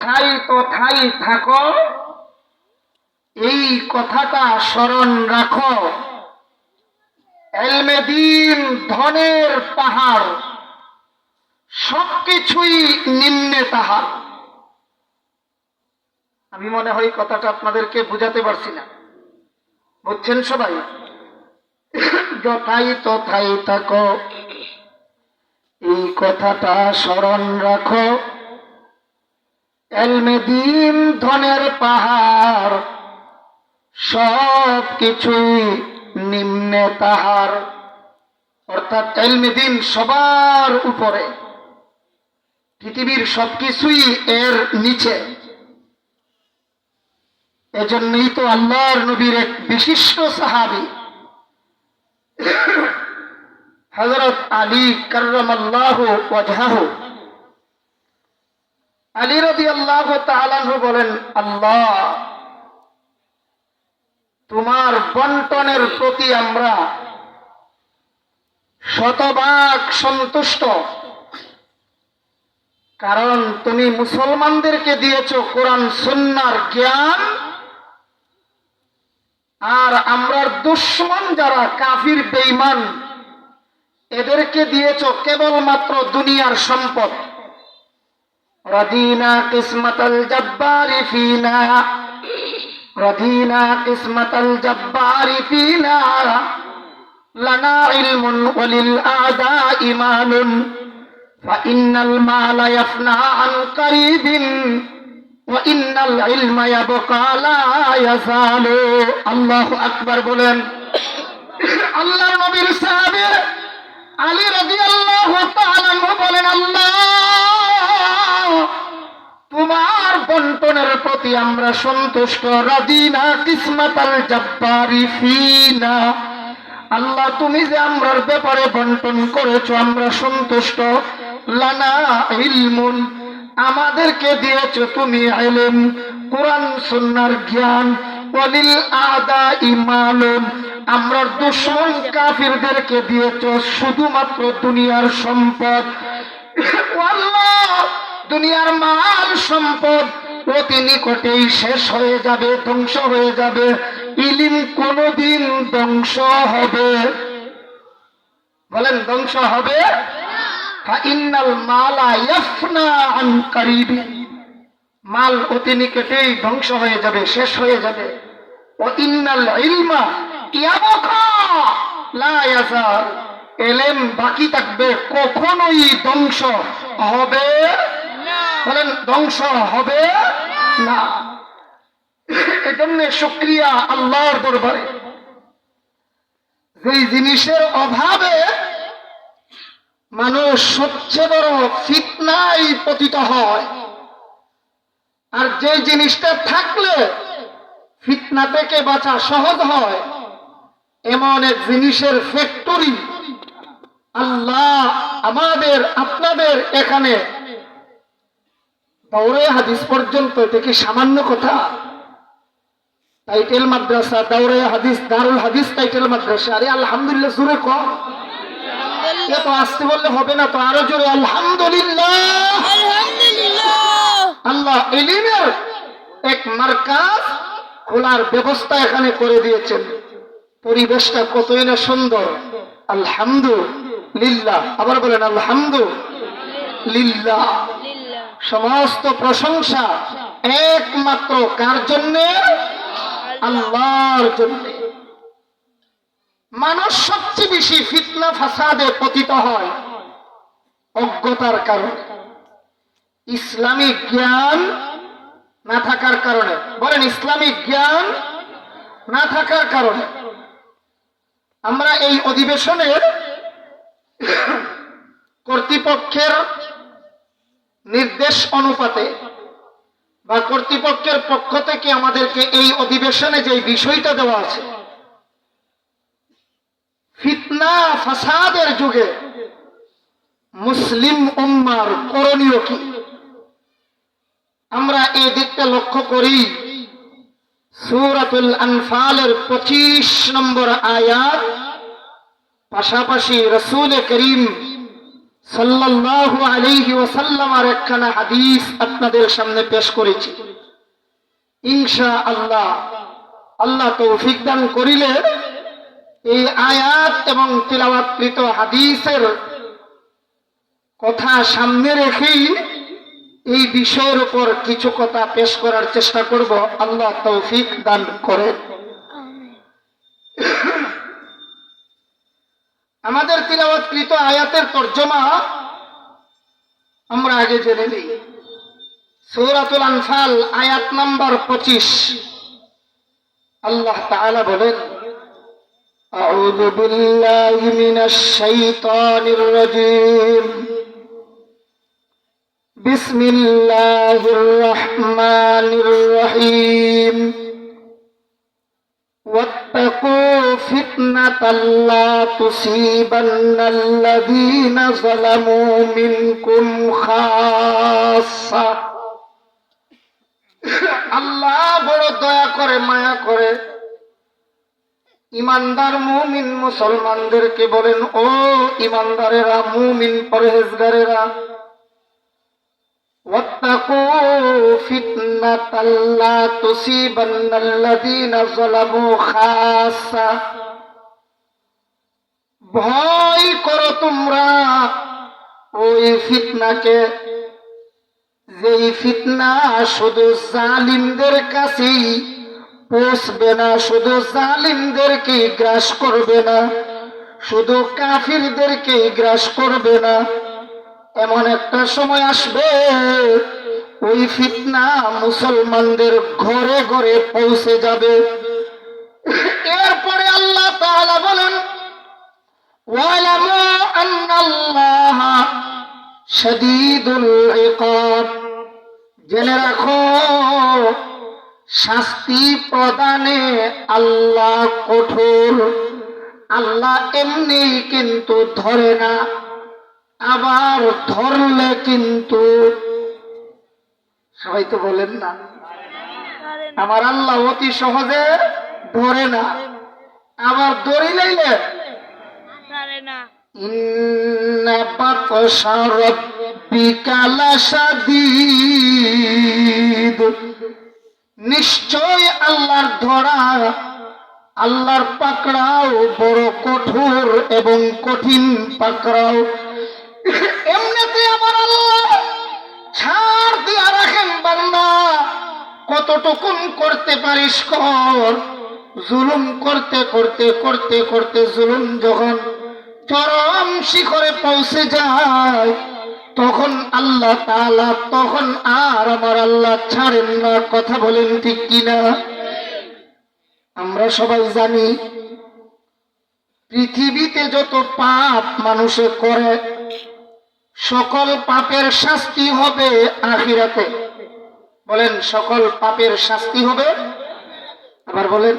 যথাই তথাই থাকো, এই কথাটা স্মরণ রাখো। ইলমে দ্বীন ধনের পাহাড়, সবকিছুই নিম্নে তাহার। আমি মনে হয় কথাটা আপনাদেরকে বুঝাতে পারছি না, বুঝছেন সবাই? যথাই তথাই থাকো, এই কথাটা স্মরণ রাখো। ইলমে দ্বীন ধনের পাহাড়, সব কিছুই নিম্নে তাহার। অর্থাৎ ইলমে দ্বীন সবার উপরে, পৃথিবীর সবকিছুই এর নিচে। এজন্যই তো আল্লাহর নবীর এক বিশিষ্ট সাহাবী হযরত আলী কাররামাল্লাহু ওয়াজহাহু, আলী রাদিয়াল্লাহু তাআলা আনহু বলেন, আল্লাহ, তোমার বন্টনের প্রতি আমরা শতভাগ সন্তুষ্ট, কারণ তুমি মুসলমানদেরকে দিয়েছো কোরআন সুন্নাহর জ্ঞান, আর আমরা দুশমন যারা কাফির বেঈমান এদেরকে দিয়েছো কেবলমাত্র দুনিয়ার সম্পদ। রাদিনা কিসমাতাল জাব্বারি ফিনা, রাদিনা কিসমাতাল জাব্বারি ফিনা, লানা ইলমুন ওয়ালিল আদা ইমানুন, ফাইন্নাল মালা ইয়াফনা আন কারিবিন ওয়া ইন্নাল ইলমা ইয়াবকা লা ইয়াযালু। আল্লাহু আকবার বলেন। আল্লাহর নবীর সাহাবী আলী রাদিয়াল্লাহু তাআলা বলেন, আল্লাহ, তোমার বন্টনের প্রতি আমরা সন্তুষ্ট। রাদিনা কিসমাতাল জাব্বারি ফিনা, আল্লাহ, তুমি যে আমরার ব্যাপারে বন্টন করেছো আমরা সন্তুষ্ট। লানা ইলমুন, আমাদেরকে দিয়েছো তুমি ইলম, কোরআন সুন্নাহর জ্ঞান। ওয়ালিল আদা ইমানুন, আমরা দুশমন কাফিরদেরকে দিয়েছো শুধুমাত্র দুনিয়ার সম্পদ। আল্লাহ, দুনিয়ার মাল সম্পদ অতি নিকটেই শেষ হয়ে যাবে, ধ্বংস হয়ে যাবে। ইলম কোনদিন ধ্বংস হবে? বলেন, ধ্বংস হবে? ফাইন্নাল মালা ইয়াফনা আন কারিবিন, মাল অতি নিকটেই ধ্বংস হয়ে যাবে, শেষ হয়ে যাবে। ওয়া ইন্নাল ইলমা ইয়াবকা লা ইয়াযাল, ইলম বাকি থাকবে, কখনোই ধ্বংস হবে না। বলেন, ধ্বংস হবে না। এজন্য শুকরিয়া আল্লাহর দরবারে, যেই জিনিসের অভাবে মানুষ সবচেয়ে বড় ফিতনায় পতিত হয়, আর যে জিনিসটা থাকলে ফিতনা থেকে বাঁচা সহজ হয়, এমন এক জিনিসের ফ্যাক্টরি আল্লাহ আমাদের আপনাদের এখানে দাওরে হাদিস পর্যন্ত, এটা কি সামান্য কথা? টাইটেল মাদ্রাসা, দাওরে হাদিস, দারুল হাদিস টাইটেল মাদ্রাসা। আরে আলহামদুলিল্লাহ জোরে কম, এত আসতে বললে হবে না তো, আরো জোরে আলহামদুলিল্লাহ। আল্লাহ ইলমের এক মার্কাজ খোলার ব্যবস্থা এখানে করে দিয়েছেন। পরিবেশটা কতই না সুন্দর, আলহামদুলিল্লাহ। আবার বলেন আলহামদুলিল্লাহ। সমস্ত প্রশংসা একমাত্র কার জন্য? আল্লাহর জন্য। মানুষ সবচেয়ে বেশি ফিতনা ফাসাদে পতিত হয় অজ্ঞতার কারণে, ইসলামিক জ্ঞান না থাকার কারণে। বলেন, ইসলামিক জ্ঞান না থাকার কারণে। আমরা এই অধিবেশনের কর্তৃপক্ষের নির্দেশ অনুপাতে বা কর্তৃপক্ষের পক্ষ থেকে আমাদেরকে এই অধিবেশনে যে বিষয়টা দেওয়া আছে, ফিতনা ফাসাদের যুগে মুসলিম উম্মার করণীয় কি, আমরা এই দিকটা লক্ষ্য করি। সূরাতুল আনফালের 25 নম্বর আয়াত, পাশাপাশি রাসূল করিম সাল্লাল্লাহু আলাইহি ওয়াসাল্লামের একখানা হাদিস আপনাদের সামনে পেশ করেছি। ইনশাআল্লাহ আল্লাহ তৌফিক দান করিলে এই আয়াত এবং তিলাওয়াতকৃত হাদিসের কথা সামনে রেখেই এই বিষয়ের উপর কিছু কথা পেশ করার চেষ্টা করব। আল্লাহ তৌফিক দান করেন। আমাদের তিলাওয়াতকৃত আয়াতের তরজমা আমরা আগে জেনে নিই। সূরাতুল আনফাল আয়াত নাম্বার 25। আল্লাহ তাআলা বলেন, আউযু বিল্লাহি মিনাশ শাইতানির রাজীম, বিসমিল্লাহির রহমানির রহিম, واتقوا فتنة لا تصيبن الذين ظلموا منكم خاصة। আল্লাহ বড় দয়া করে, মায়া করে ইমানদার মুমিন মুসলমানদেরকে বলেন, ও ইমানদারেরা, মুমিন পরহেজগারেরা, واتقوا فتنة لا تصيبن الذين ظلموا خاصة। ভয় করো তোমরা ওই ফিতনাকে, যেই ফিতনা শুধু জালিমদের কাছেই পৌঁছবে না, শুধু জালিমদেরকে গ্রাস করবে না, শুধু কাফিরদেরকে গ্রাস করবে না। এমন একটা সময় আসবে ওই ফিতনা মুসলমানদের ঘরে ঘরে পৌঁছে যাবে। এরপরে আল্লাহ তাআলা বলেন, ওয়ালামু আন্নাল্লাহা শাদীদুল ইকাব। জেনে রাখো শাস্তি প্রদানে আল্লাহ কঠোর। আল্লাহ এমনি কিন্তু ধরে না, আবার ধরলে কিন্তু, সবাই তো বলেন না, আমার আল্লাহ অতি সহজে ধরে না, আবার ধরিলেইলে ইন্না বাতশা রাব্বিকা লাশাদীদ। নিশ্চয় আল্লাহর ধরা, আল্লাহর পাকড়াও বড় কঠোর এবং কঠিন পাকড়াও। এমনিতে আমার আল্লাহ ছাড় দিয়া রাখেন, বান্দা কতটুকুন করতে পারিস কর। জুলুম করতে করতে করতে করতে জুলুম যখন চরম শিখরে পৌঁছে যায়, তখন আল্লাহ তাআলা তখন আর আমার আল্লাহ ছাড়েন না। কথা বলেন ঠিক কিনা? আমরা সবাই জানি পৃথিবীতে যত পাপ মানুষে করে, সকল পাপের শাস্তি হবে আখিরাতে। বলেন, সকল পাপের শাস্তি হবে। আবার বলেন,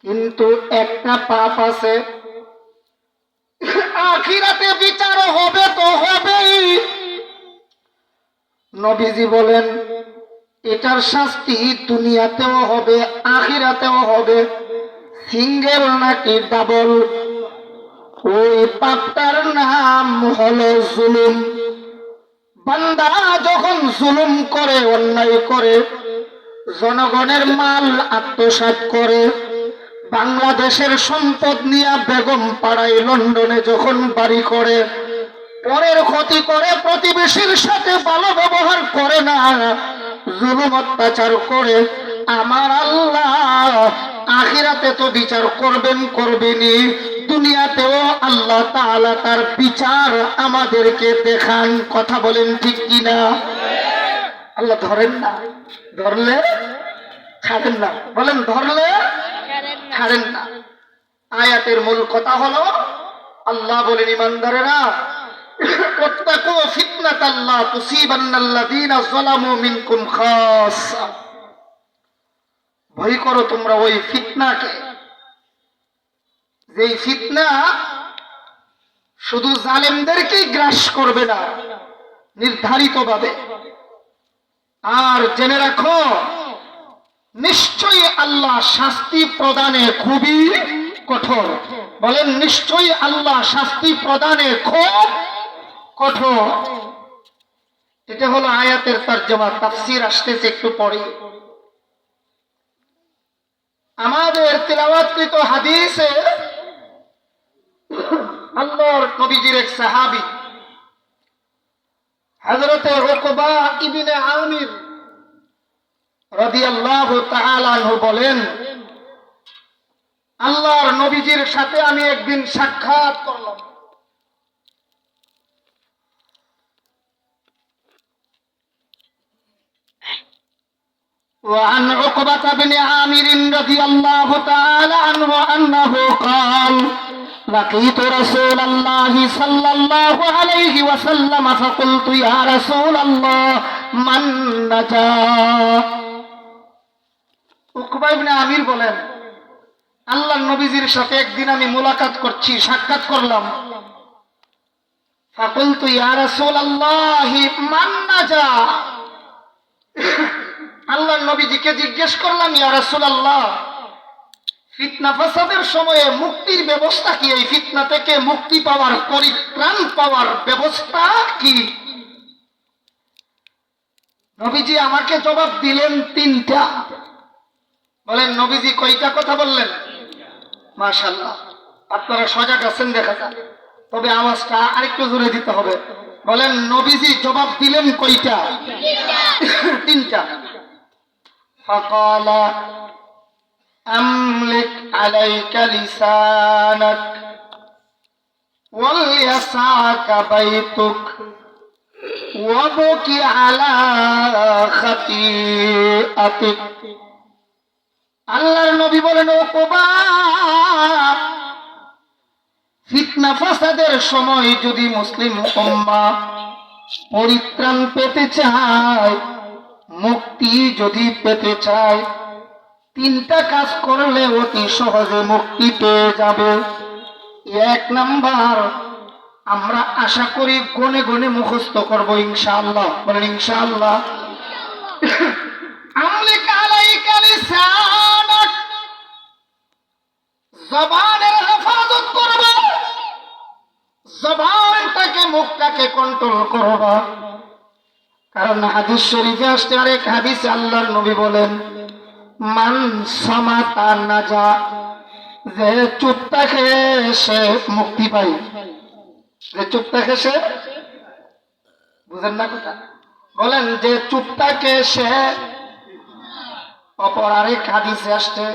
কিন্তু একটা পাপ আছে আখিরাতে বিচার হবে তো হবেই। নবীজি বলেন, এটার শাস্তি দুনিয়াতেও হবে, আখিরাতেও হবে। সিঙ্গেল নাকি ডাবল? ওই পাপটার নাম হলো জুলুম। বান্দা যখন জুলুম করে, অন্যায় করে, জনগণের মাল আত্মসাৎ করে, বাংলাদেশের সম্পদ নিয়ে বেগম পাড়ায় লন্ডনে যখন বাড়ি করে, পরের ক্ষতি করে, প্রতিবেশীর সাথে ভালো ব্যবহার করে না, জুলুম অত্যাচার করে, আমার আল্লাহ আখিরাতে তো বিচার করবেন, করবেনই, দুনিয়াতেও আল্লাহ তাআলা তার বিচার আমাদেরকে দেখান। কথা বলেন ঠিক কিনা? আল্লাহ ধরেন না, ধরলে ছাড়েন না। বলেন, ধরলে ছাড়েন না। আয়াতের মূল কথা হলো, আল্লাহ বলেন, ইমানদারেরা, ওয়াত্তাকু ফিতনাতাল লা তুসিবান্নাল্লাযীনা যালামু মিনকুম খাসসা। ভয় করো তোমরা ওই ফিতনাকে, যেই ফিতনা শুধু জালেমদেরকেই গ্রাস করবে না নির্ধারিতভাবে। আর জেনে রাখো, নিশ্চয়ই আল্লাহ শাস্তি প্রদানে খুবই কঠোর। বলেন নিশ্চয়ই আল্লাহ শাস্তি প্রদানে খুব কঠোর। এটা হলো আয়াতের তরজমা। তাফসীর আসতেছে একটু পরে। আমাদের তিলাওয়াতকৃত হাদিসে আল্লাহর নবীজির এক সাহাবী হযরতে উকবা ইবনে আমির রাদিয়াল্লাহু তাআলা আনহু বলেন, আল্লাহর নবীজির সাথে আমি একদিন সাক্ষাৎ করলাম। وعن عقبة بن عامر رضي الله تعالى عنه أنه قال لقيت رسول الله صلى الله عليه وسلم فقلت يا رسول الله من نجا। উকবা ইবনে আমির বলেন, আল্লাহর নবীজির সাথে একদিন আমি মুলাকাত করছি, সাক্ষাৎ করলাম। ফাকুলতু ইয়া রাসূলুল্লাহ মান নাজা, আল্লাহর নবীজিকে জিজ্ঞেস করলাম, ইয়া রাসূলুল্লাহ ফিতনা ফাসাদের সময়ে মুক্তির ব্যবস্থা কি? এই ফিতনা থেকে মুক্তি পাওয়ার, পরিত্রাণ পাওয়ার ব্যবস্থা কি? নবীজি আমাকে জবাব দিলেন তিনটা। বলেন নবীজি কয়টা কথা বললেন? মাশাআল্লাহ, আপনারা সজাগ আছেন দেখা যায়, তবে আওয়াজটা আরেকটু জোরে দিতে হবে। বলেন নবীজি জবাব দিলেন কয়টা? তিনটা। ফাকালা আমলিক আলাইকা লিসানাক ওয়ালিয়াসাকা বাইতুক ওয়াবকি আলা খাতিআতিক। আল্লাহর নবী বলেন, উকবা ফিতনা ফাসাদের সময় যদি মুসলিম উম্মাহ পরিত্রাণ পেতে চায়, মুক্তি যদি পেতে চায়, তিনটা কাজ করলে অতি সহজে মুক্তি পেয়ে যাবে। এক নাম্বার, আমরা আশা করি গনে গনে মুখস্থ করবো ইনশাআল্লাহ। বলেন ইনশাআল্লাহ। আমলিক আলাইকা লিসানাক, জবানের হেফাজত করবে, জবানটাকে, মুখটাকে কন্ট্রোল করবা। কারণ হাদিস শরীফে আসছে, আরেক হাদিসে আল্লাহর নবী বলেন, মান সামাতা নাজা, যে চুপ থাকে সে মুক্তি পায়। যে চুপ থাকে সে, বুঝেন না কথা? বলেন যে চুপ থাকে সে। অপর আরেক হাদিসে আসছে,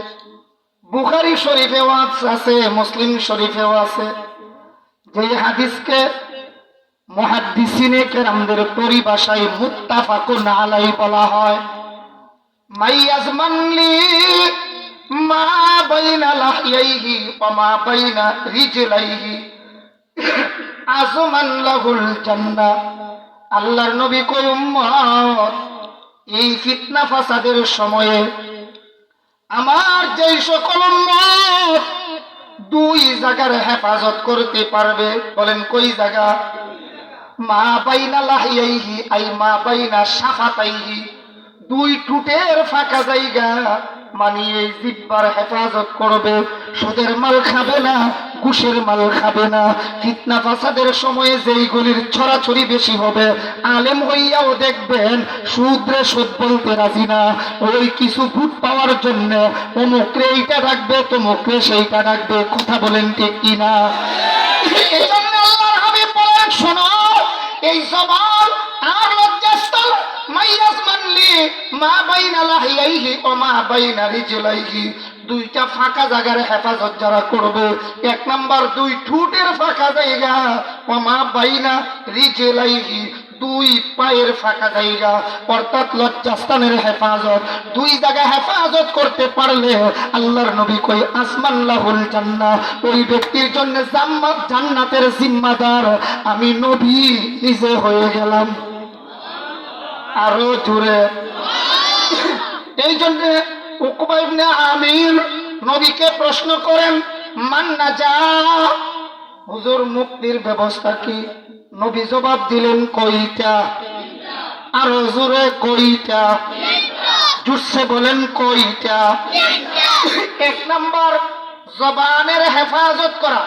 বুখারী শরীফেও আছে, মুসলিম শরীফেও আছে, যে হাদিসকে মুহাদ্দিসিনে কেরামদের পরিভাষায় মুত্তাফাকুন আলাইহি বলা হয়। মাইয়াজমানলি মা বাইনা লাহইহি ওয়া মা বাইনা রিজলাইহি আযমান লাহুল জান্নাহ। আল্লাহর নবী কয়, উম্মত এই ফিতনা ফাসাদের সময়ে আমার যেই সকল উম্মত দুই জায়গার হেফাজত করতে পারবে। বলেন কই জায়গা? মা বাইনা লাহইহি আই মা বাইনা শাফাতাইহি, দুই ঠুটের ফাঁকা জায়গা, মানে এই জিহ্বার হেফাজত করবে। সুদের মাল খাবে না, ঘুষের মাল খাবে না। ফিতনা ফাসাদের সময়ে যেই গলির ছড়াছড়ি বেশি হবে, আলেম হইয়াও দেখবেন সুদরে সুদ বলতে রাজি না। ওই কিছু ভোট পাওয়ার জন্য অমুকরে এইটা ডাকবে, তমুকরে সেইটা ডাকবে। কথা বলেন ঠিক কিনা? এই জন্য আল্লাহর হাবিব বলেন, শোনো, এই জবান আর লজ্জাস্থল মাইয়াজমানলি মা বাইনা লাহইহি ওয়া মা বাইনা রিজলাইহি, দুইটা ফাঁকা জায়গার হেফাজত যারা করবে। এক নাম্বার, দুই ঠুটের ফাঁকা জায়গা, ওয়া মা বাইনা রিজলাইহি, দুই পায়ের ফাঁকা জায়গা, অর্থাৎ লজ্জাস্থানের হেফাজত। দুই জায়গায় হেফাজত করতে পারলে আল্লাহর নবী কই, আসমান লাহুল জান্নাহ, ওই ব্যক্তির জন্য জান্নাতের জিম্মাদার আমি নবী নিজে হয়ে গেলাম। আরো জোরে। এই জন্য উকবা ইবনে আমির নবীকে প্রশ্ন করেন, মান নাজা, হুজুর মুক্তির ব্যবস্থা কি? নবী জবাব দিলেন কয়টা? আরো জোরে কয়টা? জুড়ছে বলেন কয়টা? এক নাম্বার, জবানের হেফাজত করা।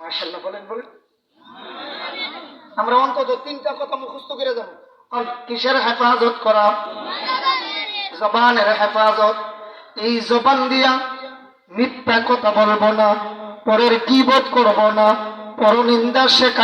মাশাআল্লাহ, বলেন বলেন। আমরা অন্তত 3টা কথা মুখস্থ করে যাব। কিসের হেফাজত করা? জবানের হেফাজত। এই জবান দিয়া মিথ্যা কথা বলবো না, পরের গীবত করব না, পরনিন্দা শেখা